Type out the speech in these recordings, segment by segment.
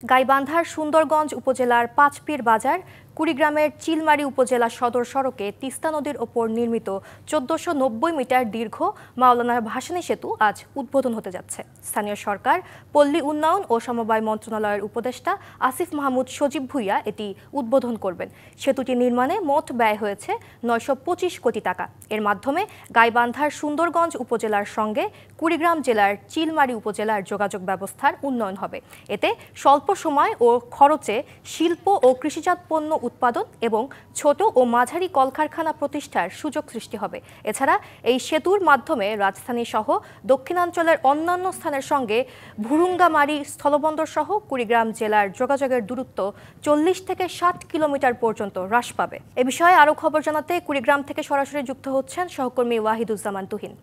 গাইবান্ধার সুন্দরগঞ্জ উপজেলার পাঁচপীর বাজার কুড়িগ্রামের চিলমারী উপজেলা সদর সড়কে তিস্তা নদীর ওপর নির্মিত ১৪৯০ মিটার দীর্ঘ মাওলানা ভাসানী সেতু আজ উদ্বোধন হতে যাচ্ছে। স্থানীয় সরকার, পল্লী উন্নয়ন ও সমবায় মন্ত্রণালয়ের উপদেষ্টা আসিফ মাহমুদ সজীব ভুঁইয়া এটি উদ্বোধন করবেন। সেতুটি নির্মাণে মোট ব্যয় হয়েছে ৯২৫ কোটি টাকা। এর মাধ্যমে গাইবান্ধার সুন্দরগঞ্জ উপজেলার সঙ্গে কুড়িগ্রাম জেলার চিলমারী উপজেলার যোগাযোগ ব্যবস্থার উন্নয়ন হবে। এতে স্বল্প সময় ও খরচে শিল্প ও কৃষিজাত পণ্য উৎপাদন এবং ছোট ও মাঝারি কলকারখানা প্রতিষ্ঠার সুযোগ সৃষ্টি হবে। এছাড়া এই সেতুর মাধ্যমে রাজধানী সহ দক্ষিণাঞ্চলের অন্যান্য স্থানের সঙ্গে ভুরুঙ্গামারী স্থলবন্দর সহ কুড়িগ্রাম জেলার যোগাযোগের দূরত্ব ৪০ থেকে ৬০ কিলোমিটার পর্যন্ত হ্রাস পাবে। এ বিষয়ে আরও খবর জানাতে কুড়িগ্রাম থেকে সরাসরি যুক্ত হচ্ছেন সহকর্মী ওয়াহিদুজ্জামান তুহিন।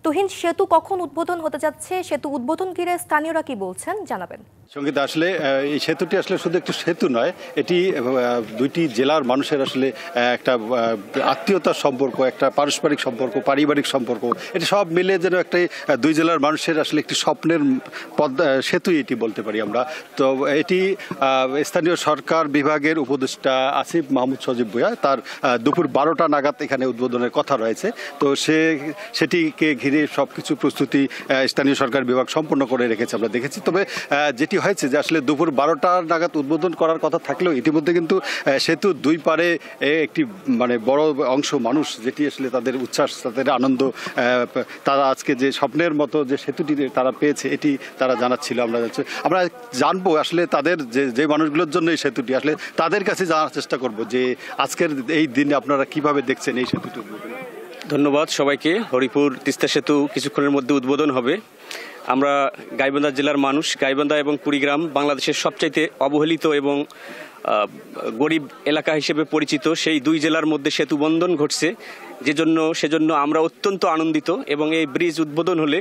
তুহিন, সেতু কখন উদ্বোধন হতে যাচ্ছে? সেতু উদ্বোধন ঘিরে স্থানীয়রা কি বলছেন জানাবেন। সঙ্গীত, আসলে এই সেতুটি আসলে শুধু একটি সেতু নয়, এটি দুইটি জেলার মানুষের আসলে একটা আত্মীয়তার সম্পর্ক, একটা পারস্পরিক সম্পর্ক, পারিবারিক সম্পর্ক, এটি সব মিলে যেন একটা দুই জেলার মানুষের আসলে একটি স্বপ্নের সেতুই এটি বলতে পারি আমরা। তো এটি স্থানীয় সরকার বিভাগের উপদেষ্টা আসিফ মাহমুদ সজীব ভুঁইয়া তার দুপুর ১২টা নাগাদ এখানে উদ্বোধনের কথা রয়েছে। তো সেটিকে ঘিরে সবকিছু প্রস্তুতি স্থানীয় সরকার বিভাগ সম্পন্ন করে রেখেছে আমরা দেখেছি। তবে যেটি হয়েছে যে আসলে দুপুর ১২টা নাগাদ উদ্বোধন করার কথা থাকলেও ইতিমধ্যে কিন্তু সেতু দুই পারে একটি বড় অংশ মানুষ, যেটি আসলে তাদের উচ্ছ্বাস, তাদের আনন্দ, তারা আজকে যে স্বপ্নের মতো যে সেতুটি তারা পেয়েছে এটি তারা জানাচ্ছিল। আমরা জানবো আসলে তাদের যে মানুষগুলোর জন্য এই সেতুটি, আসলে তাদের কাছে জানার চেষ্টা করব যে আজকের এই দিনে আপনারা কিভাবে দেখছেন এই সেতুটি। ধন্যবাদ সবাইকে। হরিপুর তিস্তা সেতু কিছুক্ষণের মধ্যে উদ্বোধন হবে। আমরা গাইবান্ধা জেলার মানুষ। গাইবান্ধা এবং কুড়িগ্রাম বাংলাদেশের সবচাইতে অবহেলিত এবং গরিব এলাকা হিসেবে পরিচিত সেই দুই জেলার মধ্যে সেতু বন্ধন ঘটছে, সেজন্য আমরা অত্যন্ত আনন্দিত। এবং এই ব্রিজ উদ্বোধন হলে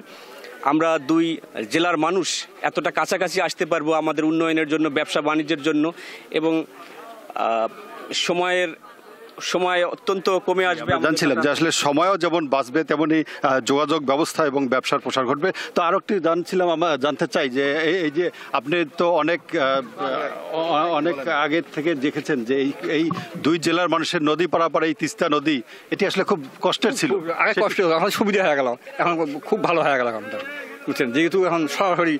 আমরা দুই জেলার মানুষ এতটা কাছাকাছি আসতে পারবো আমাদের উন্নয়নের জন্য, ব্যবসা বাণিজ্যের জন্য, এবং সময় অত্যন্ত কমে আসবে। জানছিলাম যে আসলে সময়ও যেমন বাঁচবে তেমনি যোগাযোগ ব্যবস্থা এবং ব্যবসার প্রসার ঘটবে। তো আরো একটি জানতে চাই যে এই যে আপনি তো অনেক আগে থেকে দেখেছেন যে এই দুই জেলার মানুষের নদী পারাপার এই তিস্তা নদী, এটি আসলে খুব কষ্টের ছিল। আগে কষ্ট, এখন সুবিধা হয়ে গেল, এখন খুব ভালো হয়ে গেল এখনটা, বুঝছেন। যেহেতু এখন সরাসরি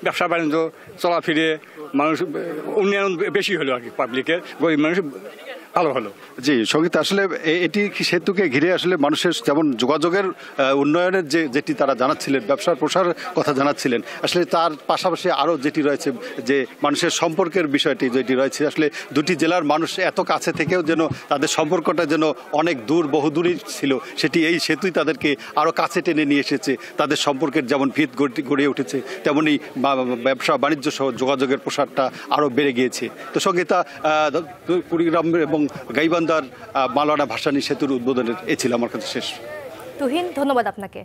ব্যবসা বাণিজ্য চলাফিরে মানুষ উন্নয়ন বেশি হলো আর কি, পাবলিকের, গরিব মানুষ ভালো হলো। জি সঙ্গীত, আসলে এটি সেতুকে ঘিরে আসলে মানুষের যেমন যোগাযোগের উন্নয়নের যেটি তারা জানাচ্ছিলেন, ব্যবসার প্রসার কথা জানাচ্ছিলেন, আসলে তার পাশাপাশি আরও যেটি রয়েছে যে মানুষের সম্পর্কের বিষয়টি যেটি রয়েছে, আসলে দুটি জেলার মানুষ এত কাছে থেকেও যেন তাদের সম্পর্কটা যেন অনেক দূর, বহুদূরই ছিল, সেটি এই সেতুই তাদেরকে আরও কাছে টেনে নিয়ে এসেছে। তাদের সম্পর্কের যেমন ভিত গড়ে উঠেছে, তেমনি ব্যবসা বাণিজ্য সহ যোগাযোগের প্রসারটা আরও বেড়ে গিয়েছে। তো সঙ্গীতা, কুড়িগ্রাম এবং গাইবান্ধার মাওলানা ভাসানী সেতুর উদ্বোধনের এ ছিল আমার কাছে শেষ। তুহিন, ধন্যবাদ আপনাকে।